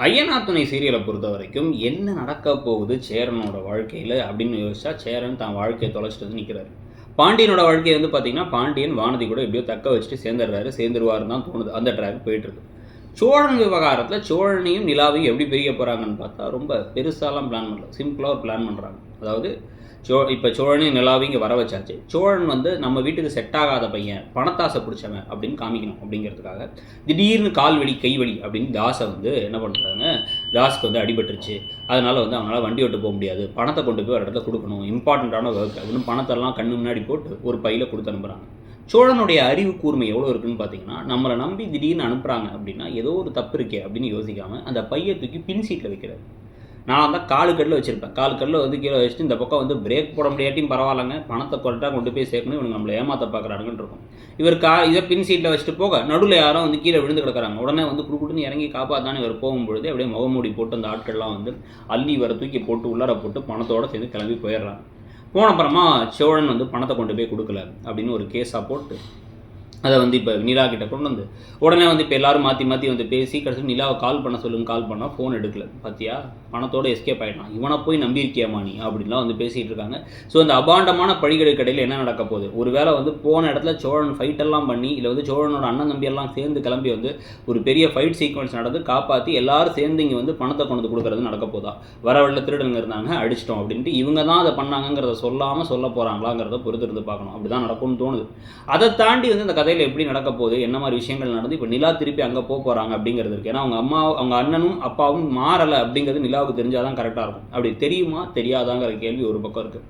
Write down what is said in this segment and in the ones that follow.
ஐயனார் துணை சீரியலை பொறுத்த வரைக்கும் என்ன நடக்க போகுது சேரனோட வாழ்க்கையில் அப்படின்னு யோசிச்சா சேரன் தான் வாழ்க்கையை தொலைச்சிட்டு வந்து நிற்கிறாரு. பாண்டியனோட வாழ்க்கையை வந்து பார்த்தீங்கன்னா பாண்டியன் வானதி கூட எப்படியோ தக்க வச்சுட்டு சேர்ந்துருவாருன்னு தான் தோணுது. அந்த ட்ராக் போயிட்டுருக்கு. சோழன் விவகாரத்தில் சோழனையும் நிலாவையும் எப்படி பிரிக்க போகிறாங்கன்னு பார்த்தா ரொம்ப பெருசாலாம் பிளான் பண்ணல, சிம்பிளாக ஒரு பிளான் பண்ணுறாங்க. அதாவது இப்போ சோழனையும் நிலாவையும் இங்கே வர வச்சாச்சு. சோழன் வந்து நம்ம வீட்டுக்கு செட் ஆகாத பையன், பணத்தாசை பிடிச்சவன் அப்படின்னு காமிக்கணும் அப்படிங்கிறதுக்காக திடீர்னு கால்வலி கைவலி அப்படின்னு தாஸை வந்து என்ன பண்ணுறாங்க, தாஸுக்கு வந்து அடிபட்டுருச்சு, அதனால் வந்து அவனால் வண்டி ஓட்டு போக முடியாது, பணத்தை கொண்டு போய் ஒரு இடத்துல கொடுக்கணும், இம்பார்ட்டண்ட்டான ஒர்க் அப்படின்னு பணத்தெல்லாம் கண்ணு முன்னாடி போட்டு ஒரு பையில் கொடுத்து அனுப்புகிறாங்க. சோழனுடைய அறிவு கூர்மை எவ்வளோ இருக்குன்னு பார்த்தீங்கன்னா, நம்மளை நம்பி திடீர்னு அனுப்புகிறாங்க அப்படின்னா ஏதோ ஒரு தப்பு இருக்கே அப்படின்னு யோசிக்காமல் அந்த பையை தூக்கி பின் சீட்டில் வைக்கிறார். நான் தான் காலு கல்லில் வச்சுருப்பேன். காலு கல்லில் வந்து கீழே வச்சுட்டு இந்த பக்கம் வந்து பிரேக் போட முடியாட்டியும் பரவாயில்லைங்க, பணத்தை கரெக்டாக கொண்டு போய் சேர்க்கணும், இவங்க நம்மளை ஏமாற்ற பார்க்குறாங்கன்னு இருக்கும். இவர் இதை பின் சீட்டில் வச்சுட்டு போக நடுவில் யாரும் வந்து கீழே விழுந்து கிடக்கிறாங்க. உடனே வந்து குடுக்குன்னு இறங்கி காப்பாற்றானே இவர் போகும்பொழுது அப்படியே முகமூடி போட்டு அந்த ஆட்கள்லாம் வந்து அள்ளி வர தூக்கி போட்டு உள்ளார போட்டு பணத்தோடு சேர்ந்து கிளம்பி போயிடுறாங்க. போன அப்புறமா சோழன் வந்து பணத்தை கொண்டு போய் கொடுக்கல அப்படின்னு ஒரு கேஸாக போட்டு அதை வந்து இப்போ நிலா கிட்ட கொண்டு வந்து உடனே வந்து இப்போ எல்லோரும் மாற்றி வந்து பேசி கடைசி நிலாவை கால் பண்ண சொல்லுங்க, கால் பண்ணால் ஃபோன் எடுக்கல. பார்த்தியா, பணத்தோடு எஸ்கேப் ஆகிட்டான், இவனை போய் நம்பியிருக்கியாமா நீ அப்படின்லாம் வந்து பேசிகிட்டு இருக்காங்க. ஸோ அந்த அபாண்டமான பழிகளுக்கு இடையில் என்ன நடக்க போகுது, ஒரு வேளை வந்து போன இடத்துல சோழன் ஃபைட்டெல்லாம் பண்ணி இல்லை வந்து சோழனோட அண்ணன் தம்பியெல்லாம் சேர்ந்து கிளம்பி வந்து ஒரு பெரிய ஃபைட் சீக்வன்ஸ் நடந்து காப்பாற்றி எல்லாரும் சேர்ந்து இங்கே வந்து பணத்தை கொண்டு வந்து கொடுக்குறது நடக்க போதா, வர வழியில் திருடனுங்க இருந்தாங்க அடிச்சிட்டோம் அப்படின்ட்டு இவங்க தான் அதை பண்ணாங்கிறத சொல்லாமல் சொல்ல போகிறாங்களாங்கிறத பொறுத்து இருந்து பார்க்கணும். அப்படி தான் நடக்கும்னு தோணுது. அதை தாண்டி வந்து இந்த கதையில் எப்படி நடக்க போகுது, என்ன மாதிரி விஷயங்கள் நடந்து இப்போ நிலா திருப்பி அங்கே போகிறாங்க அப்படிங்கிறது இருக்குது. ஏன்னா அவங்க அண்ணனும் அப்பாவும் மாறலை அப்படிங்கிறது நிலாவுக்கு தெரிஞ்சாதான் கரெக்டாக இருக்கும். அப்படி தெரியுமா தெரியாதாங்கிற கேள்வி ஒரு பக்கம் இருக்குது.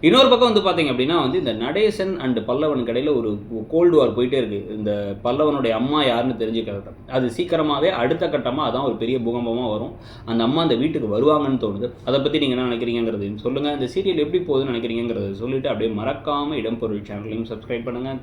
இன்னொரு பக்கம் வந்து பார்த்தீங்க அப்படின்னா வந்து இந்த நடேசன் அண்ட் பல்லவனுக்கு இடையில் ஒரு கோல்டு வார் போயிட்டே இருக்குது. இந்த பல்லவனுடைய அம்மா யாருன்னு தெரிஞ்சுக்கிறது அது சீக்கிரமாகவே அடுத்த கட்டமாக அதான் ஒரு பெரிய பூகம்பமாக வரும். அந்த அம்மா அந்த வீட்டுக்கு வருவாங்கன்னு தோணுது. அதை பற்றி நீங்கள் என்ன நினைக்கிறீங்கிறது சொல்லுங்கள். இந்த சீரியல் எப்படி போகுதுன்னு நினைக்கிறீங்கிறது சொல்லிவிட்டு அப்படியே மறக்காமல் இடம்பொருள் சேனலையும் சப்ஸ்கிரைப் பண்ணுங்கள்.